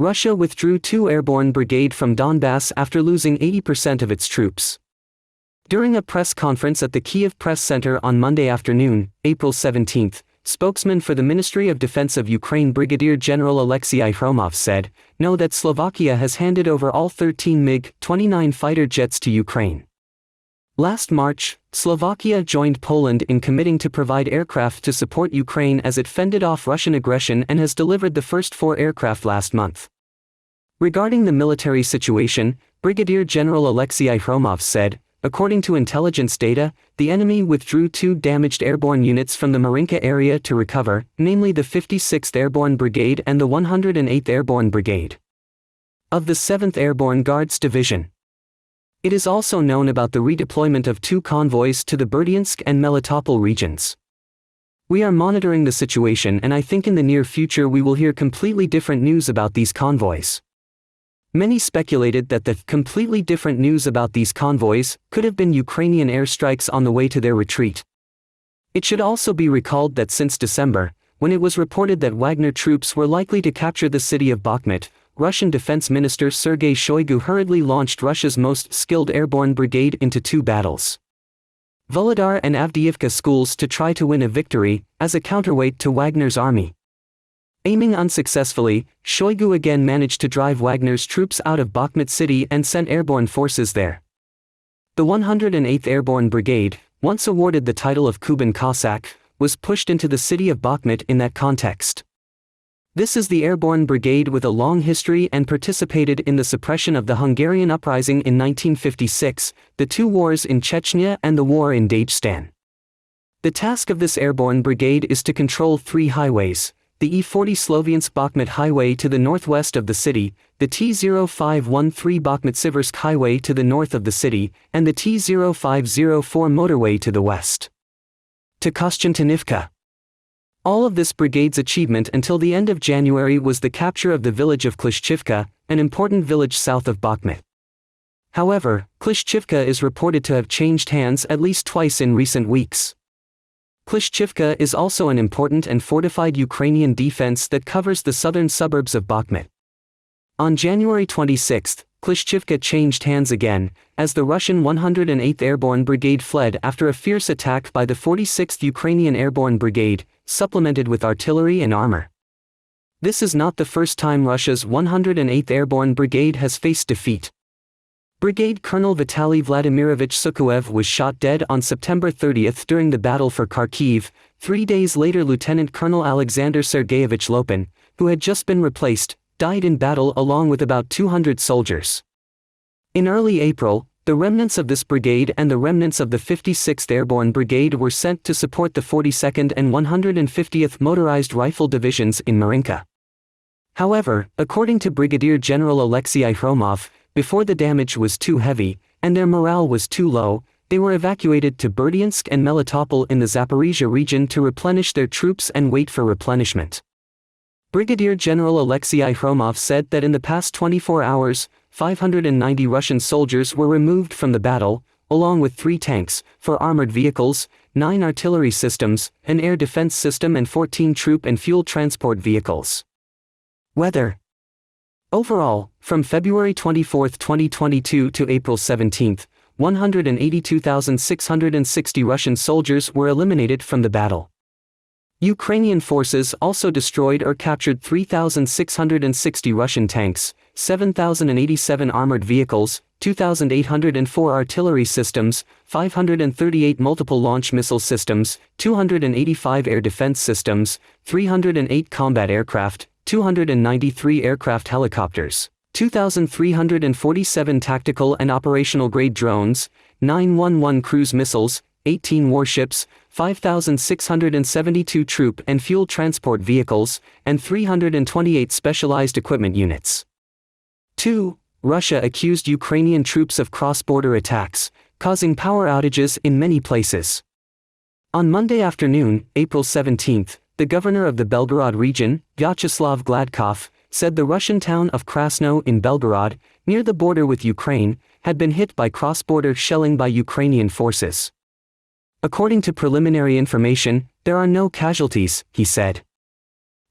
Russia withdrew 2 airborne brigade from Donbass after losing 80% of its troops. During a press conference at the Kyiv Press Center on Monday afternoon, April 17, spokesman for the Ministry of Defense of Ukraine Brigadier General Alexei Hromov said, "Know that Slovakia has handed over all 13 MiG-29 fighter jets to Ukraine." Last March, Slovakia joined Poland in committing to provide aircraft to support Ukraine as it fended off Russian aggression and has delivered the first 4 aircraft last month. Regarding the military situation, Brigadier General Alexei Hromov said, "According to intelligence data, the enemy withdrew 2 damaged airborne units from the Marinka area to recover, namely the 56th Airborne Brigade and the 108th Airborne Brigade of the 7th Airborne Guards Division." It is also known about the redeployment of 2 convoys to the Berdyansk and Melitopol regions. "We are monitoring the situation, and I think in the near future we will hear completely different news about these convoys." Many speculated that the completely different news about these convoys could have been Ukrainian airstrikes on the way to their retreat. It should also be recalled that since December, when it was reported that Wagner troops were likely to capture the city of Bakhmut, Russian Defense Minister Sergei Shoigu hurriedly launched Russia's most skilled airborne brigade into 2 battles, Volodar and Avdiivka schools, to try to win a victory as a counterweight to Wagner's army. Aiming unsuccessfully, Shoigu again managed to drive Wagner's troops out of Bakhmut city and sent airborne forces there. The 108th Airborne Brigade, once awarded the title of Kuban Cossack, was pushed into the city of Bakhmut in that context. This is the airborne brigade with a long history and participated in the suppression of the Hungarian uprising in 1956, the 2 wars in Chechnya and the war in Dagestan. The task of this airborne brigade is to control 3 highways: the E40 Sloviansk-Bakhmut highway to the northwest of the city, the T0513 Bakhmut-Siversk highway to the north of the city, and the T0504 motorway to the west to Kostiantynivka. All of this brigade's achievement until the end of January was the capture of the village of Klishchivka, an important village south of Bakhmut. However, Klishchivka is reported to have changed hands at least twice in recent weeks. Klishchivka is also an important and fortified Ukrainian defense that covers the southern suburbs of Bakhmut. On January 26, Klishchivka changed hands again, as the Russian 108th Airborne Brigade fled after a fierce attack by the 46th Ukrainian Airborne Brigade, supplemented with artillery and armor. This is not the first time Russia's 108th Airborne Brigade has faced defeat. Brigade Colonel Vitaly Vladimirovich Sukhiev was shot dead on September 30 during the battle for Kharkiv. 3 days later, Lieutenant Colonel Alexander Sergeyevich Lopin, who had just been replaced, died in battle along with about 200 soldiers. In early April, the remnants of this brigade and the remnants of the 56th Airborne Brigade were sent to support the 42nd and 150th Motorized Rifle Divisions in Marinka. However, according to Brigadier General Alexei Hromov, before the damage was too heavy, and their morale was too low, they were evacuated to Berdyansk and Melitopol in the Zaporizhia region to replenish their troops and wait for replenishment. Brigadier General Alexei Hromov said that in the past 24 hours, 590 Russian soldiers were removed from the battle, along with 3 tanks, 4 armored vehicles, 9 artillery systems, an air defense system and 14 troop and fuel transport vehicles. Weather. Overall, from February 24, 2022 to April 17, 182,660 Russian soldiers were eliminated from the battle. Ukrainian forces also destroyed or captured 3,660 Russian tanks, 7,087 armored vehicles, 2,804 artillery systems, 538 multiple launch missile systems, 285 air defense systems, 308 combat aircraft, 293 aircraft helicopters, 2,347 tactical and operational grade drones, 911 cruise missiles, 18 warships, 5,672 troop and fuel transport vehicles, and 328 specialized equipment units. 2. Russia accused Ukrainian troops of cross-border attacks, causing power outages in many places. On Monday afternoon, April 17, the governor of the Belgorod region, Vyacheslav Gladkov, said the Russian town of Krasno in Belgorod, near the border with Ukraine, had been hit by cross-border shelling by Ukrainian forces. According to preliminary information, there are no casualties, he said.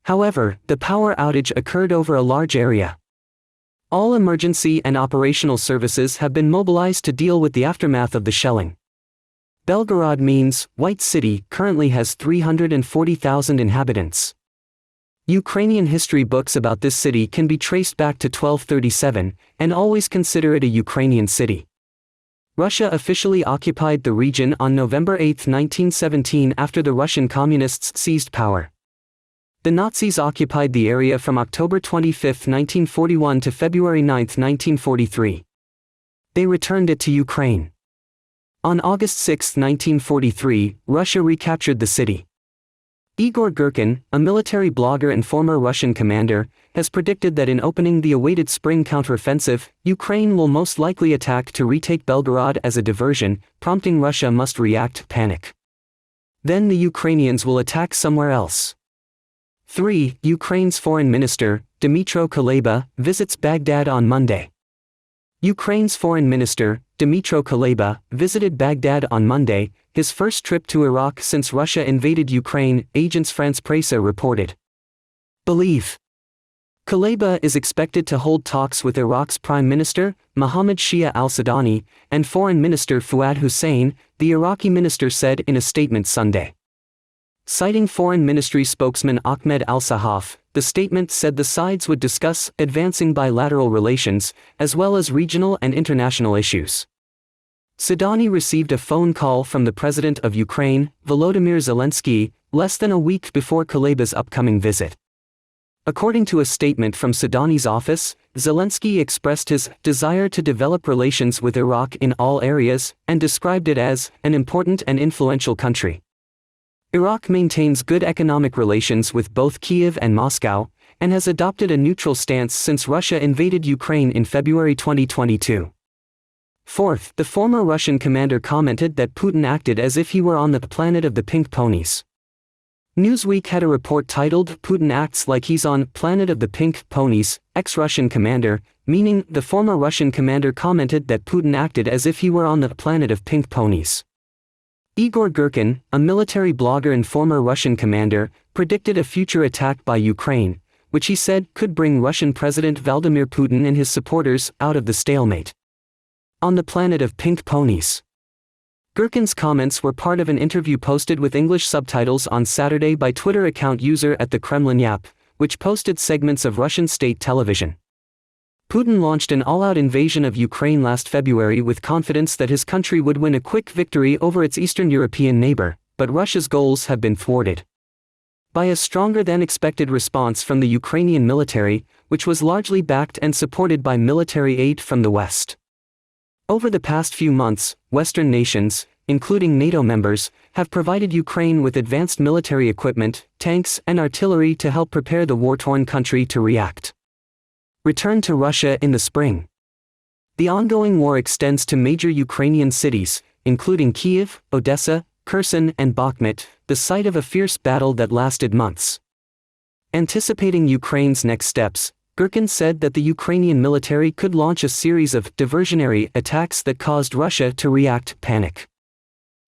However, the power outage occurred over a large area. All emergency and operational services have been mobilized to deal with the aftermath of the shelling. Belgorod means White City currently has 340,000 inhabitants. Ukrainian history books about this city can be traced back to 1237, and always consider it a Ukrainian city. Russia officially occupied the region on November 8, 1917 after the Russian communists seized power. The Nazis occupied the area from October 25, 1941 to February 9, 1943. They returned it to Ukraine. On August 6, 1943, Russia recaptured the city. Igor Girkin, a military blogger and former Russian commander, has predicted that in opening the awaited spring counteroffensive, Ukraine will most likely attack to retake Belgorod as a diversion, prompting Russia must react, panic. Then the Ukrainians will attack somewhere else. 3. Ukraine's foreign minister, Dmytro Kuleba, visits Baghdad on Monday. Ukraine's foreign minister, Dmytro Kuleba, visited Baghdad on Monday, his first trip to Iraq since Russia invaded Ukraine, Agence France-Presse reported. Believe. Kuleba is expected to hold talks with Iraq's Prime Minister, Mohammed Shia al-Sudani, and Foreign Minister Fuad Hussein, the Iraqi minister said in a statement Sunday. Citing Foreign Ministry spokesman Ahmed al-Sahaf, the statement said the sides would discuss advancing bilateral relations, as well as regional and international issues. Sudani received a phone call from the President of Ukraine, Volodymyr Zelensky, less than a week before Kuleba's upcoming visit. According to a statement from Sudani's office, Zelensky expressed his desire to develop relations with Iraq in all areas, and described it as an important and influential country. Iraq maintains good economic relations with both Kyiv and Moscow, and has adopted a neutral stance since Russia invaded Ukraine in February 2022. Fourth, the former Russian commander commented that Putin acted as if he were on the planet of the pink ponies. Newsweek had a report titled "Putin Acts Like He's on Planet of the Pink Ponies." Ex-Russian commander, meaning the former Russian commander, commented that Putin acted as if he were on the planet of pink ponies. Igor Girkin, a military blogger and former Russian commander, predicted a future attack by Ukraine, which he said could bring Russian President Vladimir Putin and his supporters out of the stalemate. On the planet of pink ponies. Girkin's comments were part of an interview posted with English subtitles on Saturday by Twitter account user @thekremlinyap, which posted segments of Russian state television. Putin launched an all-out invasion of Ukraine last February with confidence that his country would win a quick victory over its Eastern European neighbor, but Russia's goals have been thwarted by a stronger-than-expected response from the Ukrainian military, which was largely backed and supported by military aid from the West. Over the past few months, Western nations, including NATO members, have provided Ukraine with advanced military equipment, tanks, and artillery to help prepare the war-torn country to react. Return to Russia in the spring. The ongoing war extends to major Ukrainian cities, including Kyiv, Odessa, Kherson, and Bakhmut, the site of a fierce battle that lasted months. Anticipating Ukraine's next steps, Girkin said that the Ukrainian military could launch a series of diversionary attacks that caused Russia to react, panic.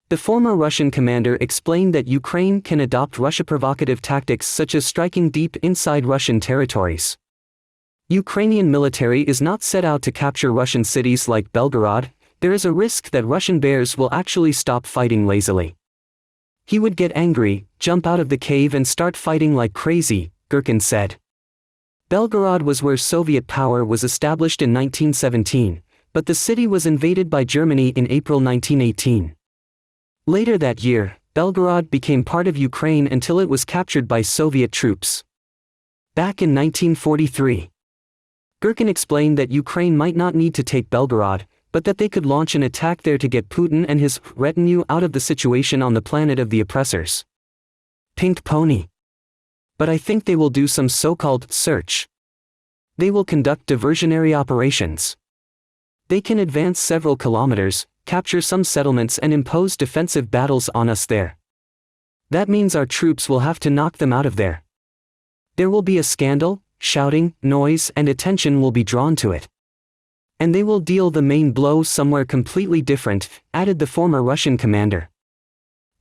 The former Russian commander explained that Ukraine can adopt Russia-provocative tactics such as striking deep inside Russian territories. Ukrainian military is not set out to capture Russian cities like Belgorod. There is a risk that Russian bears will actually stop fighting lazily. He would get angry, jump out of the cave and start fighting like crazy, Girkin said. Belgorod was where Soviet power was established in 1917, but the city was invaded by Germany in April 1918. Later that year, Belgorod became part of Ukraine until it was captured by Soviet troops. Back in 1943. Girkin explained that Ukraine might not need to take Belgorod, but that they could launch an attack there to get Putin and his retinue out of the situation on the planet of the oppressors. Pink pony. But I think they will do some so-called search. They will conduct diversionary operations. They can advance several kilometers, capture some settlements and impose defensive battles on us there. That means our troops will have to knock them out of there. There will be a scandal, shouting, noise, and attention will be drawn to it. And they will deal the main blow somewhere completely different, added the former Russian commander.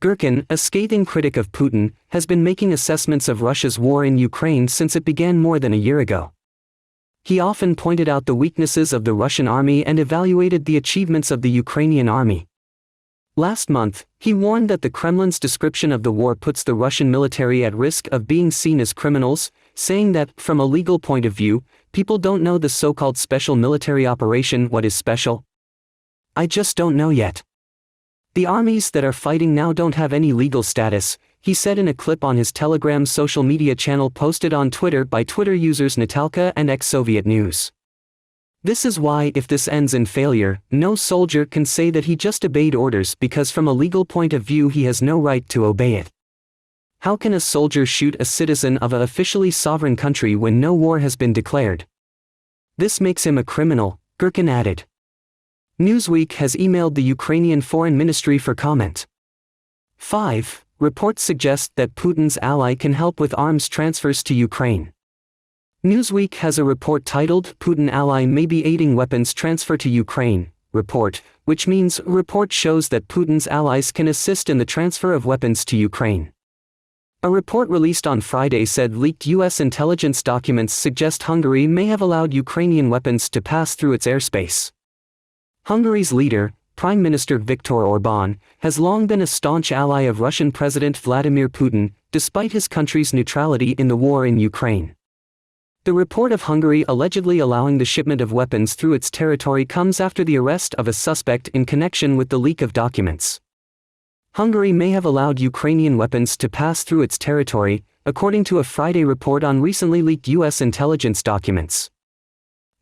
Girkin, a scathing critic of Putin, has been making assessments of Russia's war in Ukraine since it began more than a year ago. He often pointed out the weaknesses of the Russian army and evaluated the achievements of the Ukrainian army. Last month, he warned that the Kremlin's description of the war puts the Russian military at risk of being seen as criminals, saying that, from a legal point of view, people don't know the so-called special military operation what is special. I just don't know yet. The armies that are fighting now don't have any legal status, he said in a clip on his Telegram social media channel posted on Twitter by Twitter users Natalka and ex-Soviet News. This is why, if this ends in failure, no soldier can say that he just obeyed orders, because from a legal point of view he has no right to obey it. How can a soldier shoot a citizen of an officially sovereign country when no war has been declared? This makes him a criminal, Gherkin added. Newsweek has emailed the Ukrainian Foreign Ministry for comment. 5. Reports suggest that Putin's ally can help with arms transfers to Ukraine. Newsweek has a report titled "Putin Ally May Be Aiding Weapons Transfer to Ukraine" report, which means report shows that Putin's allies can assist in the transfer of weapons to Ukraine. A report released on Friday said leaked U.S. intelligence documents suggest Hungary may have allowed Ukrainian weapons to pass through its airspace. Hungary's leader, Prime Minister Viktor Orbán, has long been a staunch ally of Russian President Vladimir Putin, despite his country's neutrality in the war in Ukraine. The report of Hungary allegedly allowing the shipment of weapons through its territory comes after the arrest of a suspect in connection with the leak of documents. Hungary may have allowed Ukrainian weapons to pass through its territory, according to a Friday report on recently leaked U.S. intelligence documents.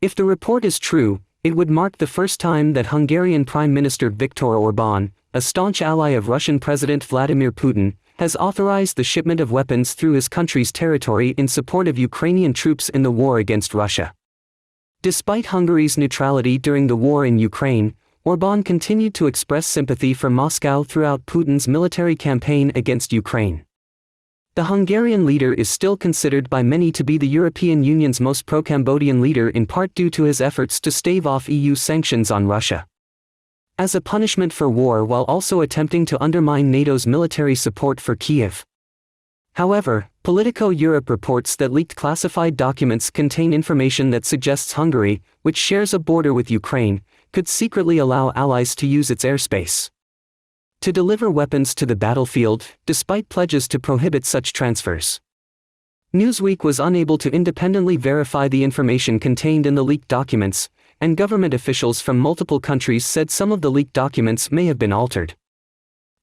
If the report is true, it would mark the first time that Hungarian Prime Minister Viktor Orbán, a staunch ally of Russian President Vladimir Putin, has authorized the shipment of weapons through his country's territory in support of Ukrainian troops in the war against Russia. Despite Hungary's neutrality during the war in Ukraine, Orbán continued to express sympathy for Moscow throughout Putin's military campaign against Ukraine. The Hungarian leader is still considered by many to be the European Union's most pro-Cambodian leader, in part due to his efforts to stave off EU sanctions on Russia. As a punishment for war, while also attempting to undermine NATO's military support for Kyiv. However, Politico Europe reports that leaked classified documents contain information that suggests Hungary, which shares a border with Ukraine, could secretly allow allies to use its airspace to deliver weapons to the battlefield, despite pledges to prohibit such transfers. Newsweek was unable to independently verify the information contained in the leaked documents, and government officials from multiple countries said some of the leaked documents may have been altered.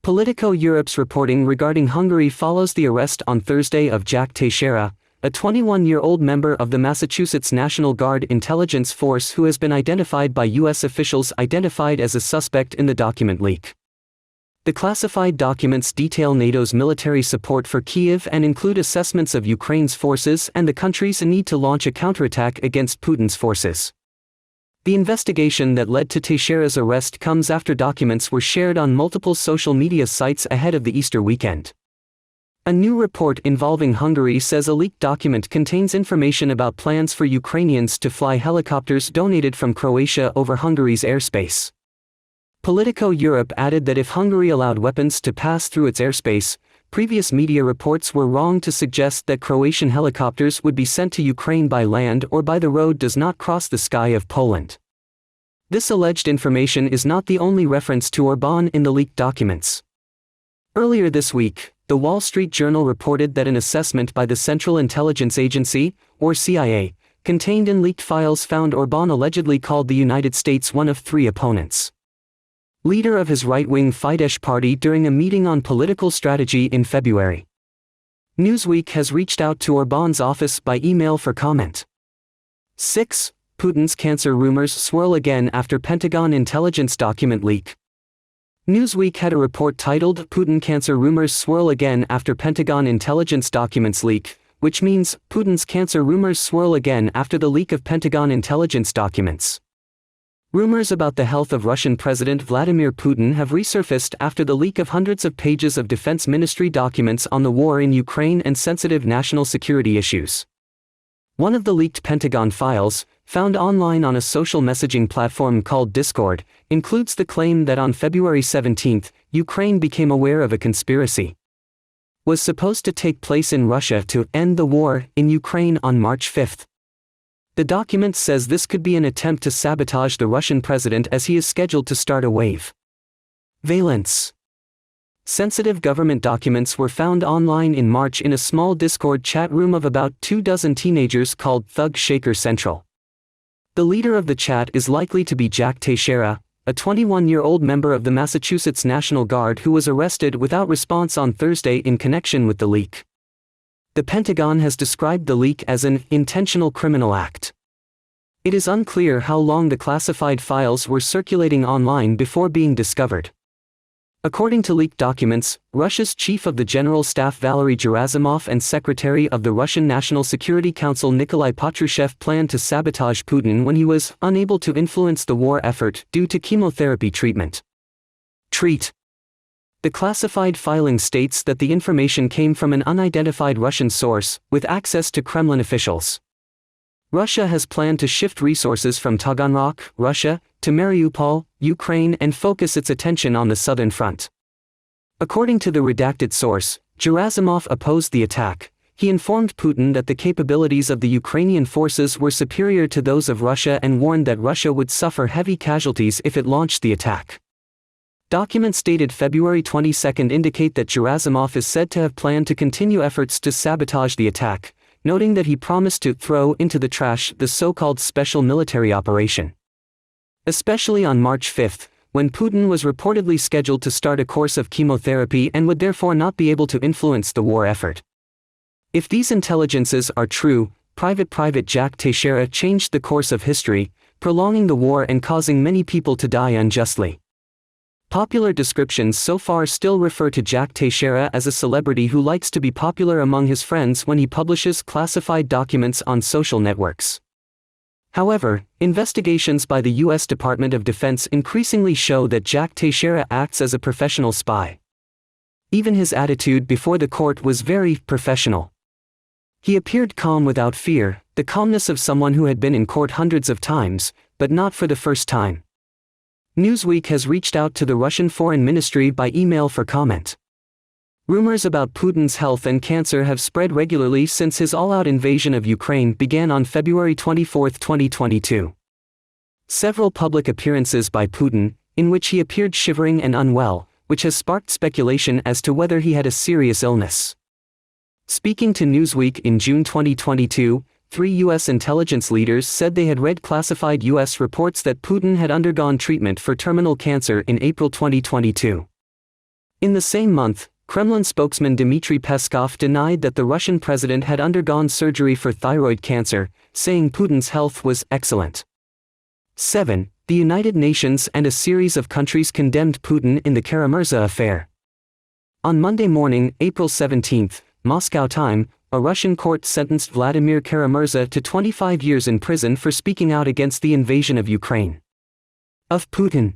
Politico Europe's reporting regarding Hungary follows the arrest on Thursday of Jack Teixeira, a 21-year-old member of the Massachusetts National Guard intelligence force who has been identified by U.S. officials identified as a suspect in the document leak. The classified documents detail NATO's military support for Kyiv and include assessments of Ukraine's forces and the country's need to launch a counterattack against Putin's forces. The investigation that led to Teixeira's arrest comes after documents were shared on multiple social media sites ahead of the Easter weekend. A new report involving Hungary says a leaked document contains information about plans for Ukrainians to fly helicopters donated from Croatia over Hungary's airspace. Politico Europe added that if Hungary allowed weapons to pass through its airspace, previous media reports were wrong to suggest that Croatian helicopters would be sent to Ukraine by land or by the road does not cross the sky of Poland. This alleged information is not the only reference to Orbán in the leaked documents. Earlier this week, the Wall Street Journal reported that an assessment by the Central Intelligence Agency, or CIA, contained in leaked files found Orbán allegedly called the United States one of three opponents. Leader of his right-wing Fidesz party during a meeting on political strategy in February. Newsweek has reached out to Orbán's office by email for comment. 6. Putin's cancer rumors swirl again after Pentagon intelligence document leak. Newsweek had a report titled "Putin Cancer Rumors Swirl Again After Pentagon Intelligence Documents Leak," which means Putin's cancer rumors swirl again after the leak of Pentagon intelligence documents. Rumors about the health of Russian President Vladimir Putin have resurfaced after the leak of hundreds of pages of Defense Ministry documents on the war in Ukraine and sensitive national security issues. One of the leaked Pentagon files, found online on a social messaging platform called Discord, includes the claim that on February 17, Ukraine became aware of a conspiracy was supposed to take place in Russia to end the war in Ukraine on March 5. The document says this could be an attempt to sabotage the Russian president as he is scheduled to start a wave. Valence. Sensitive government documents were found online in March in a small Discord chat room of about 24 teenagers called Thug Shaker Central. The leader of the chat is likely to be Jack Teixeira, a 21-year-old member of the Massachusetts National Guard who was arrested without response on Thursday in connection with the leak. The Pentagon has described the leak as an intentional criminal act. It is unclear how long the classified files were circulating online before being discovered. According to leaked documents, Russia's chief of the General Staff Valery Gerasimov and Secretary of the Russian National Security Council Nikolai Patrushev planned to sabotage Putin when he was unable to influence the war effort due to chemotherapy treatment. The classified filing states that the information came from an unidentified Russian source, with access to Kremlin officials. Russia has planned to shift resources from Taganrog, Russia, to Mariupol, Ukraine and focus its attention on the southern front. According to the redacted source, Gerasimov opposed the attack. He informed Putin that the capabilities of the Ukrainian forces were superior to those of Russia and warned that Russia would suffer heavy casualties if it launched the attack. Documents dated February 22 indicate that Gerasimov is said to have planned to continue efforts to sabotage the attack, noting that he promised to throw into the trash the so-called special military operation. Especially on March 5, when Putin was reportedly scheduled to start a course of chemotherapy and would therefore not be able to influence the war effort. If these intelligences are true, Private Jack Teixeira changed the course of history, prolonging the war and causing many people to die unjustly. Popular descriptions so far still refer to Jack Teixeira as a celebrity who likes to be popular among his friends when he publishes classified documents on social networks. However, investigations by the U.S. Department of Defense increasingly show that Jack Teixeira acts as a professional spy. Even his attitude before the court was very professional. He appeared calm without fear, the calmness of someone who had been in court hundreds of times, but not for the first time. Newsweek has reached out to the Russian Foreign Ministry by email for comment. Rumors about Putin's health and cancer have spread regularly since his all-out invasion of Ukraine began on February 24, 2022. Several public appearances by Putin, in which he appeared shivering and unwell, which has sparked speculation as to whether he had a serious illness. Speaking to Newsweek in June 2022, 3 U.S. intelligence leaders said they had read classified U.S. reports that Putin had undergone treatment for terminal cancer in April 2022. In the same month, Kremlin spokesman Dmitry Peskov denied that the Russian president had undergone surgery for thyroid cancer, saying Putin's health was excellent. 7. The United Nations and a series of countries condemned Putin in the Kara-Murza affair. On Monday morning, April 17, Moscow time, a Russian court sentenced Vladimir Kara-Murza to 25 years in prison for speaking out against the invasion of Ukraine. Of Putin.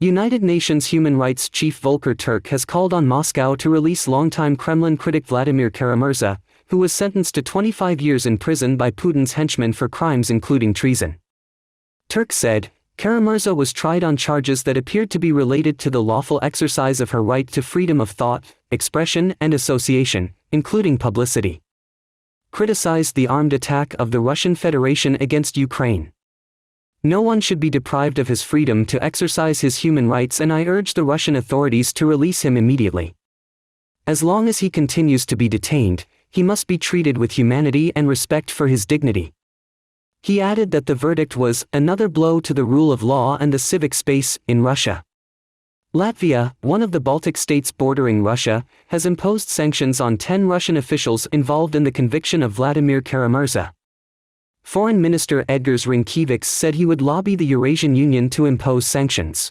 United Nations Human Rights Chief Volker Turk has called on Moscow to release longtime Kremlin critic Vladimir Kara-Murza, who was sentenced to 25 years in prison by Putin's henchmen for crimes including treason. Turk said, Kara-Murza was tried on charges that appeared to be related to the lawful exercise of her right to freedom of thought, expression and association, including publicity. Criticized the armed attack of the Russian Federation against Ukraine. No one should be deprived of his freedom to exercise his human rights, and I urge the Russian authorities to release him immediately. As long as he continues to be detained, he must be treated with humanity and respect for his dignity. He added that the verdict was another blow to the rule of law and the civic space in Russia. Latvia, one of the Baltic states bordering Russia, has imposed sanctions on 10 Russian officials involved in the conviction of Vladimir Kara-Murza. Foreign Minister Edgars Rinkēvičs said he would lobby the Eurasian Union to impose sanctions.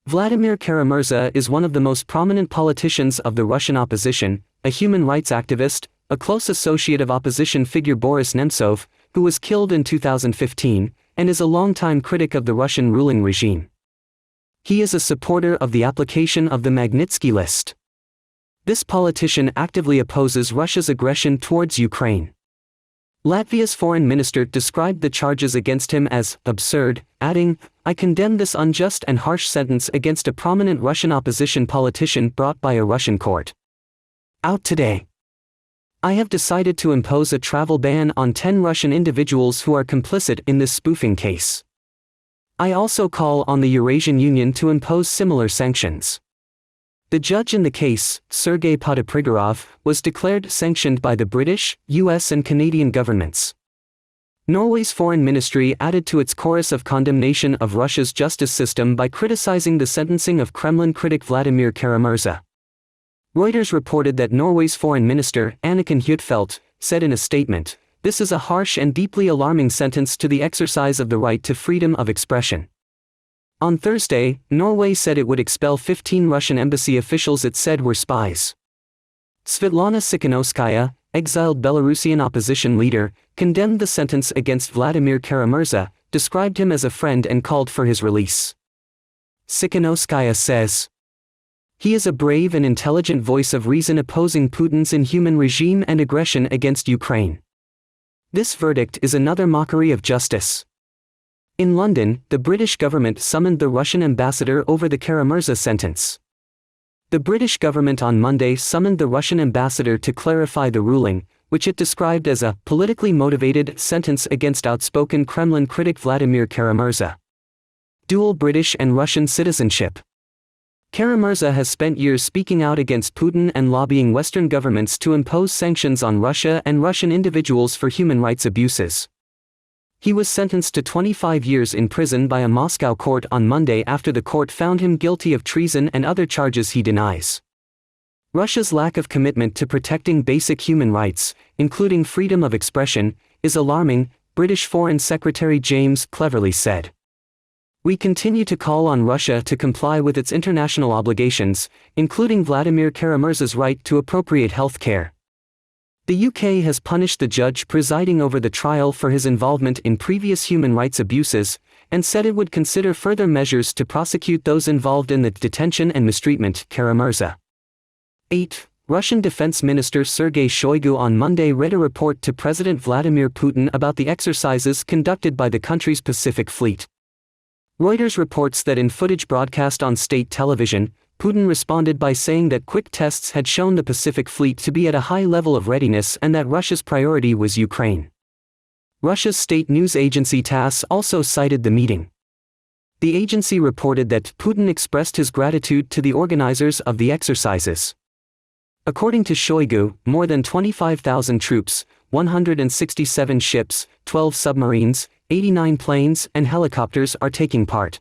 Vladimir Kara-Murza is one of the most prominent politicians of the Russian opposition, a human rights activist, a close associate of opposition figure Boris Nemtsov, who was killed in 2015, and is a longtime critic of the Russian ruling regime. He is a supporter of the application of the Magnitsky List. This politician actively opposes Russia's aggression towards Ukraine. Latvia's foreign minister described the charges against him as absurd, adding, I condemn this unjust and harsh sentence against a prominent Russian opposition politician brought by a Russian court. Out today. I have decided to impose a travel ban on 10 Russian individuals who are complicit in this spoofing case. I also call on the Eurasian Union to impose similar sanctions. The judge in the case, Sergei Podoprigorov, was declared sanctioned by the British, US and Canadian governments. Norway's foreign ministry added to its chorus of condemnation of Russia's justice system by criticizing the sentencing of Kremlin critic Vladimir Kara-Murza. Reuters reported that Norway's foreign minister, Anniken Huitfeldt, said in a statement, "This is a harsh and deeply alarming sentence to the exercise of the right to freedom of expression." On Thursday, Norway said it would expel 15 Russian embassy officials it said were spies. Svetlana Tsikhanouskaya, exiled Belarusian opposition leader, condemned the sentence against Vladimir Kara-Murza, described him as a friend and called for his release. Tsikhanouskaya says, "He is a brave and intelligent voice of reason opposing Putin's inhuman regime and aggression against Ukraine. This verdict is another mockery of justice." In London, the British government summoned the Russian ambassador over the Kara-Murza sentence. The British government on Monday summoned the Russian ambassador to clarify the ruling, which it described as a politically motivated sentence against outspoken Kremlin critic Vladimir Kara-Murza. Dual British and Russian citizenship. Kara-Murza has spent years speaking out against Putin and lobbying Western governments to impose sanctions on Russia and Russian individuals for human rights abuses. He was sentenced to 25 years in prison by a Moscow court on Monday after the court found him guilty of treason and other charges he denies. Russia's lack of commitment to protecting basic human rights, including freedom of expression, is alarming, British Foreign Secretary James Cleverly said. "We continue to call on Russia to comply with its international obligations, including Vladimir Kara-Murza's right to appropriate health care." The UK has punished the judge presiding over the trial for his involvement in previous human rights abuses, and said it would consider further measures to prosecute those involved in the detention and mistreatment Kara-Murza. 8. Russian Defense Minister Sergei Shoigu on Monday read a report to President Vladimir Putin about the exercises conducted by the country's Pacific Fleet. Reuters reports that in footage broadcast on state television, Putin responded by saying that quick tests had shown the Pacific Fleet to be at a high level of readiness and that Russia's priority was Ukraine. Russia's state news agency TASS also cited the meeting. The agency reported that Putin expressed his gratitude to the organizers of the exercises. According to Shoigu, more than 25,000 troops, 167 ships, 12 submarines, 89 planes and helicopters are taking part.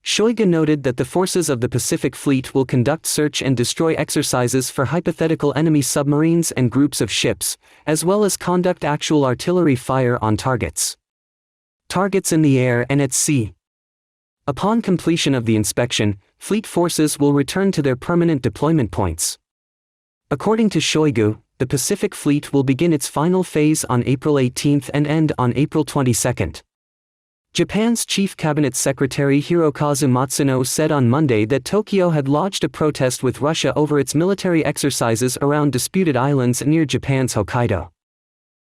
Shoigu noted that the forces of the Pacific Fleet will conduct search and destroy exercises for hypothetical enemy submarines and groups of ships, as well as conduct actual artillery fire on targets. Targets in the air and at sea. Upon completion of the inspection, fleet forces will return to their permanent deployment points. According to Shoigu, the Pacific Fleet will begin its final phase on April 18 and end on April 22. Japan's Chief Cabinet Secretary Hirokazu Matsuno said on Monday that Tokyo had lodged a protest with Russia over its military exercises around disputed islands near Japan's Hokkaido.